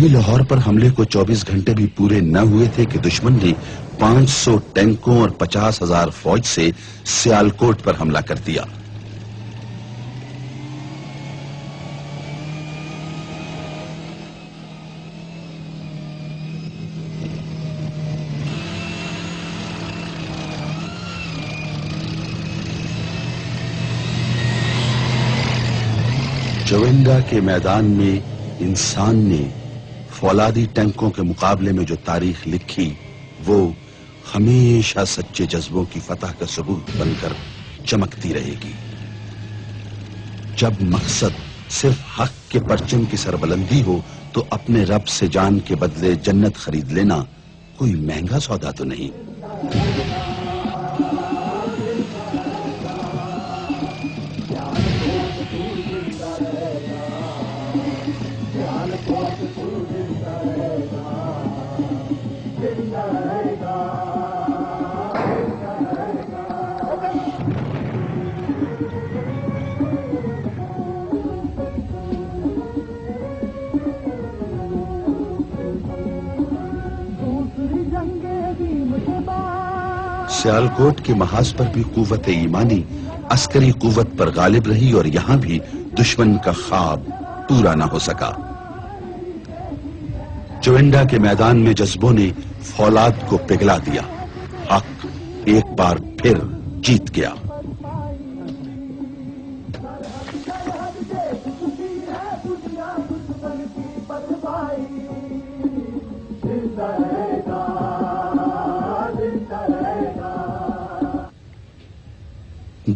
ابھی لاہور پر حملے کو 24 گھنٹے بھی پورے نہ ہوئے تھے کہ دشمن نے 500 ٹینکوں اور 50,000 فوج سے سیالکوٹ پر حملہ کر دیا۔ چوینڈا کے میدان میں انسان نے فولادی ٹینکوں کے مقابلے میں جو تاریخ لکھی وہ ہمیشہ سچے جذبوں کی فتح کا ثبوت بن کر چمکتی رہے گی۔ جب مقصد صرف حق کے پرچم کی سربلندی ہو تو اپنے رب سے جان کے بدلے جنت خرید لینا کوئی مہنگا سودا تو نہیں۔ سیالکوٹ کے محاذ پر بھی قوت ایمانی عسکری قوت پر غالب رہی اور یہاں بھی دشمن کا خواب پورا نہ ہو سکا۔ چوینڈا کے میدان میں جذبوں نے فولاد کو پگھلا دیا۔ حق ایک بار پھر جیت گیا۔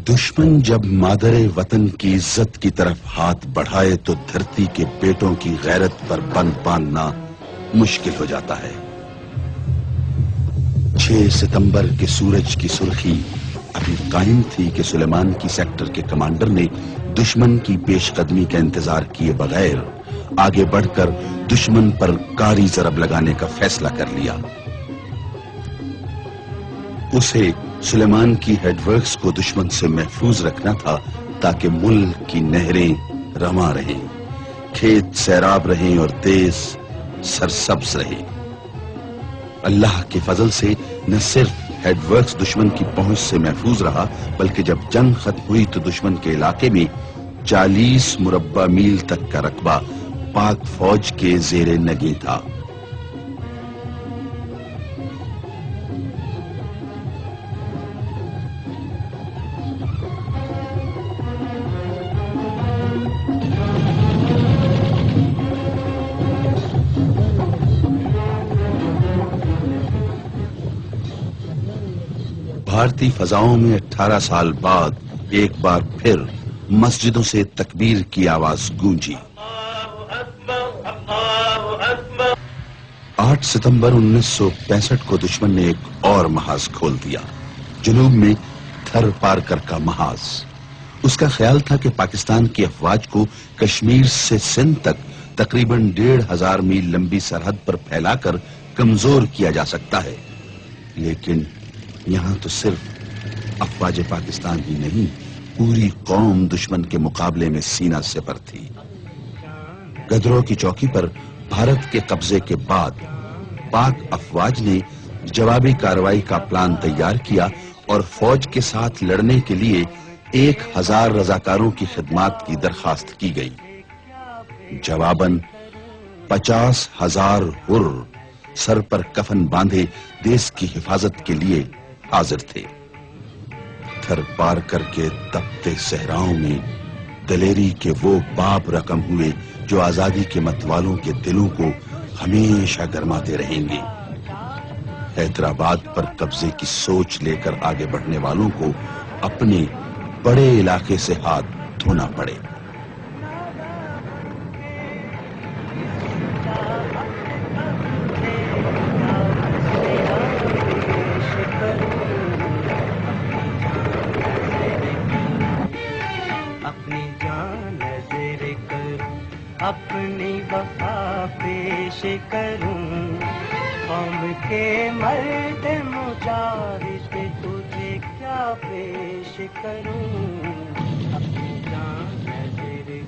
دشمن جب مادر وطن کی عزت کی طرف ہاتھ بڑھائے تو دھرتی کے بیٹوں کی غیرت پر بند باندھنا مشکل ہو جاتا ہے۔ 6 ستمبر کے سورج کی سرخی ابھی قائم تھی کہ سلیمان کی سیکٹر کے کمانڈر نے دشمن کی پیش قدمی کا انتظار کیے بغیر آگے بڑھ کر دشمن پر کاری ضرب لگانے کا فیصلہ کر لیا۔ اسے سلیمان کی ہیڈ ورکس کو دشمن سے محفوظ رکھنا تھا تاکہ ملک کی نہریں رواں رہیں، کھیت سیراب رہیں اور دیس سرسبز رہے۔ اللہ کے فضل سے نہ صرف ہیڈ ورکس دشمن کی پہنچ سے محفوظ رہا بلکہ جب جنگ ختم ہوئی تو دشمن کے علاقے میں 40 مربع میل تک کا رقبہ پاک فوج کے زیر نگیں تھا۔ بھارتی فضاؤں میں 18 سال بعد ایک بار پھر مسجدوں سے تکبیر کی آواز گونجی۔ 8 ستمبر 1965 کو دشمن نے ایک اور محاذ کھول دیا، جنوب میں تھر پارکر کا محاذ۔ اس کا خیال تھا کہ پاکستان کی افواج کو کشمیر سے سندھ تک تقریباً 1500 میل لمبی سرحد پر پھیلا کر کمزور کیا جا سکتا ہے، لیکن یہاں تو صرف افواج پاکستان ہی نہیں، پوری قوم دشمن کے مقابلے میں سینہ سپر تھی۔ گدروں کی چوکی پر بھارت کے قبضے کے بعد پاک افواج نے جوابی کارروائی کا پلان تیار کیا اور فوج کے ساتھ لڑنے کے لیے 1000 رضاکاروں کی خدمات کی درخواست کی گئی۔ جواباً 50,000 حر سر پر کفن باندھے دیس کی حفاظت کے لیے حاضر تھے۔ تھر پار کر کے تپتے صحراؤں میں دلیری کے وہ باب رقم ہوئے جو آزادی کے متوالوں کے دلوں کو ہمیشہ گرماتے رہیں گے۔ حیدرآباد پر قبضے کی سوچ لے کر آگے بڑھنے والوں کو اپنے بڑے علاقے سے ہاتھ دھونا پڑے۔ اپنی وفا پیش کروں، قوم کے مرد مجاہد تجھے کیا پیش کروں، اپنی جان نذر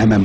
MM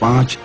5